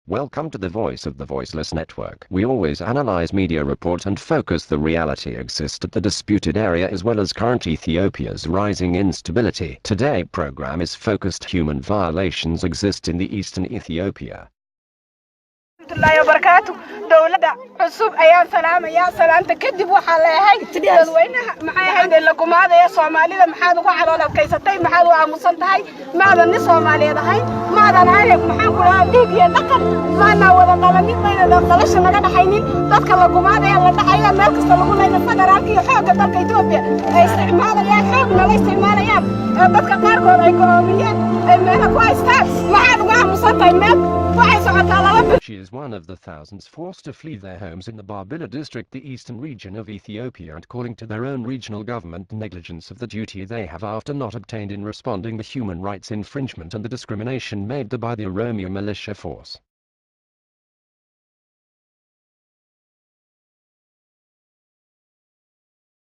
Welcome to the Voice of the Voiceless Network. We always analyze media reports and focus the reality exists at the disputed area as well as current Ethiopia's rising instability. Today program is focused human violations exist in the eastern Ethiopia. الله وبركاته دولة عصوب أيام سلام تكذب وحلاها تدوينها معاها هيدا لكم هذا يا صومالي لما حادوا على الكيستين محادوا عمصنتهاي ما هذا الناس صومالي هاي ما هذا نهاية محاكل هذيك يا نقل ما أنا ولا قلمي ما إذا قلش أنا قاعد حينين تذكر لكم هذا يلا تحيا مركز تلقون إن فدرالكي حاجة تلك إثيوبيا استعمال يا حاجة لا استعمال يا تذكر قارقون إيكونوميات ما كويس تاس ما حادوا عمصنتهاي She is one of the thousands forced to flee their homes in the Babile district, the eastern region of Ethiopia, and calling to their own regional government negligence of the duty they have after not obtained in responding the human rights infringement and the discrimination made by the Oromo militia force.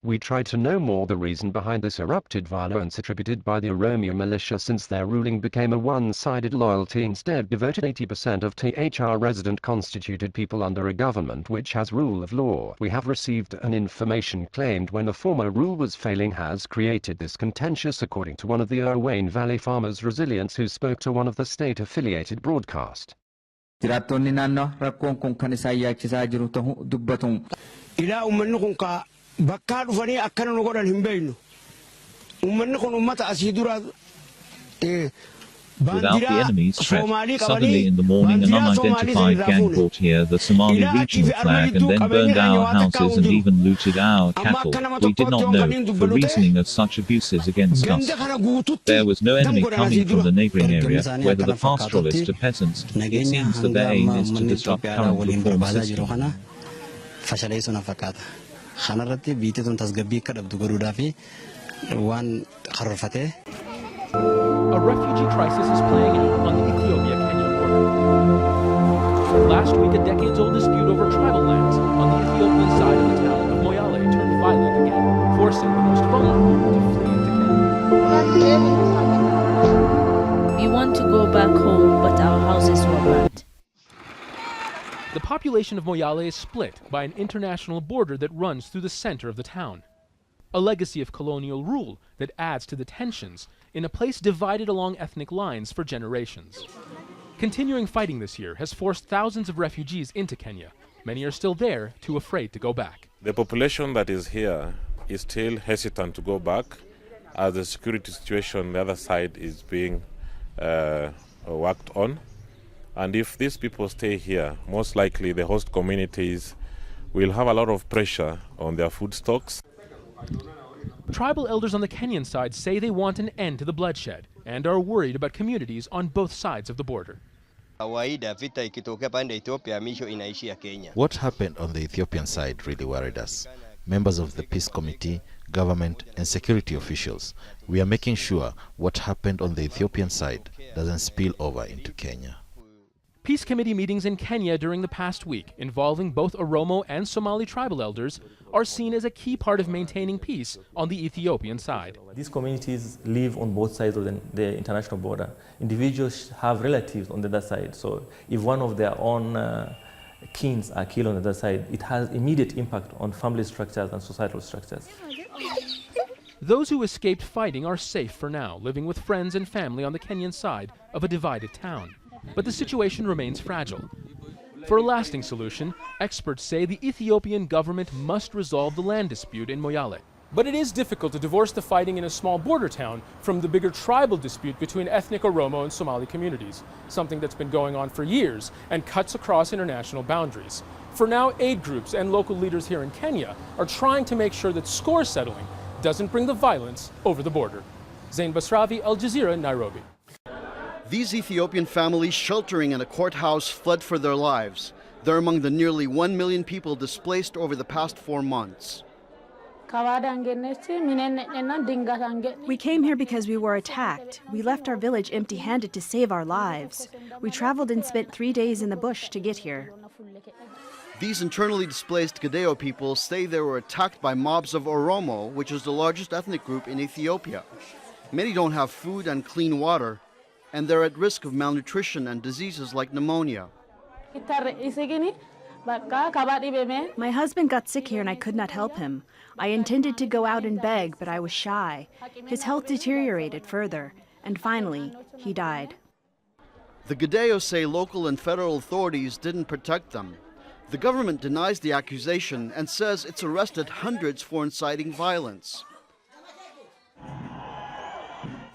We tried to know more the reason behind this erupted violence attributed by the Oromo militia since their ruling became a one-sided loyalty instead devoted 80% of THR resident constituted people under a government which has rule of law. We have received an information claimed when the former rule was failing has created this contentious according to one of the Hawiyaan Valley farmers resilience who spoke to one of the state-affiliated broadcast. bakkaad ufanii akkana nu godhan hin beeynu ummanni kun ummata asii dura Without the enemy's threat, suddenly in the morning an unidentified gang brought here the Somali regional flag and then burned our houses and even looted our cattle. We did not know, for reasoning of such abuses against us. There was no enemy coming from the neighboring area, whether the pastoralists or peasants. It seems that their aim is to disrupt current reform system. خنرتي بيتهم تسقبي كذب تقولوا في وان خرفته. A refugee crisis is playing out on the Ethiopia-Kenya border. Last week, a decades-old dispute over tribal lands on the Ethiopian side of the town of Moyale turned violent again, forcing the most vulnerable to flee into Kenya. We want to go back home, but our houses were burned. The population of Moyale is split by an international border that runs through the center of the town. A legacy of colonial rule that adds to the tensions in a place divided along ethnic lines for generations. Continuing fighting this year has forced thousands of refugees into Kenya. Many are still there, too afraid to go back. The population that is here is still hesitant to go back as the security situation on the other side is being worked on. And if these people stay here, most likely the host communities will have a lot of pressure on their food stocks. Tribal elders on the Kenyan side say they want an end to the bloodshed and are worried about communities on both sides of the border. What happened on the Ethiopian side really worried us. Members of the peace committee, government and security officials, we are making sure what happened on the Ethiopian side doesn't spill over into Kenya. Peace committee meetings in Kenya during the past week, involving both Oromo and Somali tribal elders, are seen as a key part of maintaining peace on the Ethiopian side. These communities live on both sides of the international border. Individuals have relatives on the other side, so if one of their own kins are killed on the other side, it has immediate impact on family structures and societal structures. Those who escaped fighting are safe for now, living with friends and family on the Kenyan side of a divided town. But the situation remains fragile. For a lasting solution, experts say the Ethiopian government must resolve the land dispute in Moyale. But it is difficult to divorce the fighting in a small border town from the bigger tribal dispute between ethnic Oromo and Somali communities, something that's been going on for years and cuts across international boundaries. For now, aid groups and local leaders here in Kenya are trying to make sure that score settling doesn't bring the violence over the border. Zain Basravi, Al Jazeera, Nairobi. These Ethiopian families sheltering in a courthouse fled for their lives. They're among the nearly 1 million people displaced over the past 4 months. We came here because we were attacked. We left our village empty-handed to save our lives. We traveled and spent 3 days in the bush to get here. These internally displaced Gadeo people say they were attacked by mobs of Oromo, which is the largest ethnic group in Ethiopia. Many don't have food and clean water, and they're at risk of malnutrition and diseases like pneumonia. My husband got sick here and I could not help him. I intended to go out and beg, but I was shy. His health deteriorated further, and finally, he died. The Gadeos say local and federal authorities didn't protect them. The government denies the accusation and says it's arrested hundreds for inciting violence.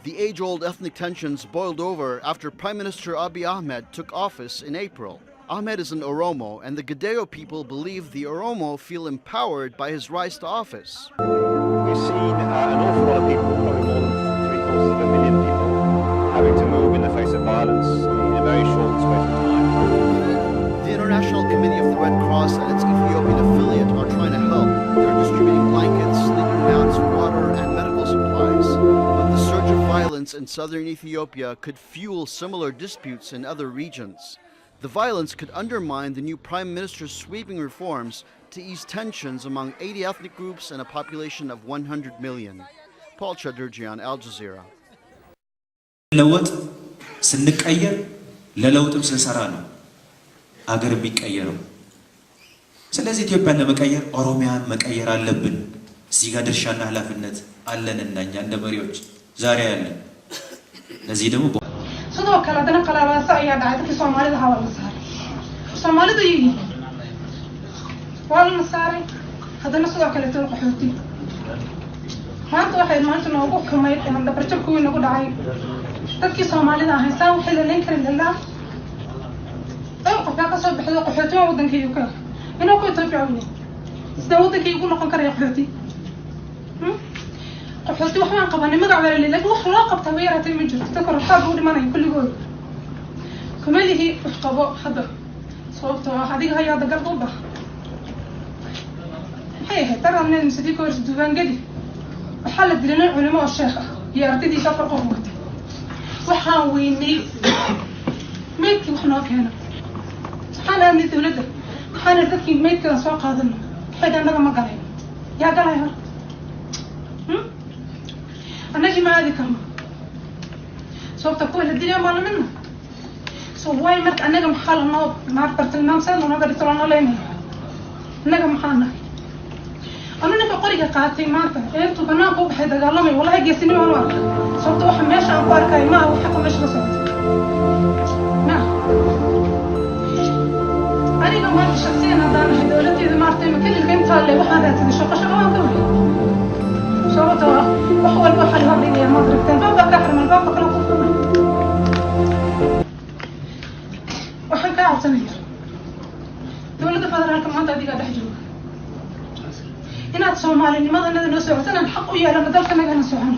The age-old ethnic tensions boiled over after Prime Minister Abiy Ahmed took office in April. Ahmed is an Oromo, and the Gadeo people believe the Oromo feel empowered by his rise to office. We've seen an awful lot of people, probably more than 750,000 people, having to move in the face of violence in a very short space of time. The International Committee of the Red Cross and its Ethiopian affiliate are trying to help. They're distributing blankets, sleeping mats, water, and medical supplies. But the surge of violence in southern Ethiopia could fuel similar disputes in other regions. The violence could undermine the new Prime Minister's sweeping reforms to ease tensions among 80 ethnic groups and a population of 100 million. Paul Chadurjian, Al Jazeera. ለውጥ ስንቀየር ለለውጥም ስንሰራ ነው አገር የሚቀየረው። ስለዚህ ኢትዮጵያን ለመቀየር ኦሮሚያን መቀየር አለብን። እዚህ ጋር ድርሻና ኃላፊነት አለንና እኛ እንደ መሪዎች ዛሬ ያለን ለዚህ ደግሞ sidoo kale hadana qalabaasa ayaa dhacay dadkii Soomaalida hawal la saaray Soomaalidu yihiin wal la saaray hadana sidoo kale tuu qaxooti maanta waxay maanta noogu kumay handa barjabku inagu dhacay dadkii Soomaalida ahay saa wixii la leen karin ilaa ay qofka ka soo baxdo qaxooti wadankii ka inuu ku tafiicno sida wadankii ugu noqon karay qaxooti qaxooti waxaan qabanay magac wala laakiin wax loo qabta weerartay ma jirto dadka ruuxaad u dhimanay kulligood kumalihi wax qabo hada sababtoo ah adiga hayaa dagal u bax hay taranay sidii koors duwan gadi waxa la dilanay culimo oo sheekh ah iyo ardaydi safar qof wata waxaan weynay meedkii wax noo keena waxaan aanay dawladda waxaan dadkii meedkii soo qaadano xidhan naga ma galay yaa galay har أنا جماعة كم صوت تقول الدنيا ما لنا سو واي مرت أنا جم حال النوب ما عبرت النام سنة وأنا قدرت أنا ليني أنا جم حالنا أنا نبقى قرية قاتي ما أنت أنتوا بنام بوب حدا قال لي والله جسني ما ورا صوت واحد ماشي عم باركاي ما هو حكم مش بسيط ما أنا جم هذا الشخصية نضال هدولتي إذا ما أعرف كل البنت اللي واحد هذا شو قشة ما أقول صوتها وهو الواحد هذي يا مدركتين بابا كحرم البابا كنا طفلنا وحكى عطني دولة فضل لكم هذا دي قاعد أحجوك هنا تصومالي لماذا نحن نسوي أنا الحق ويا لما دولة أنا نسوي أنا